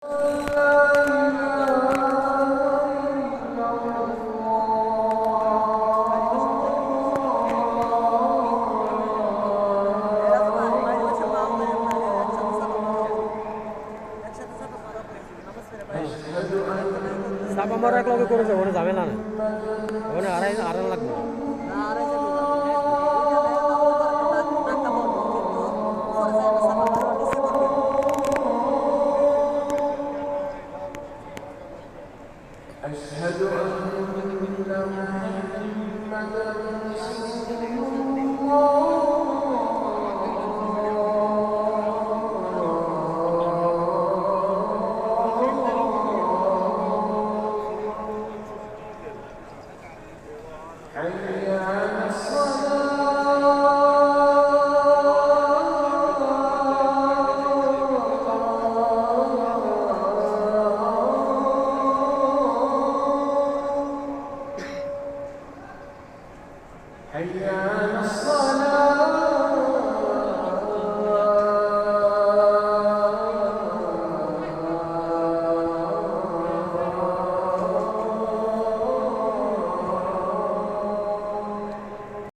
সাপ আমার এক লগে করেছে ওখানে ঝামেলা না ওখানে আড়াই লাগবে أشهد أن محمدا رسول الله حي على الصلاة حي على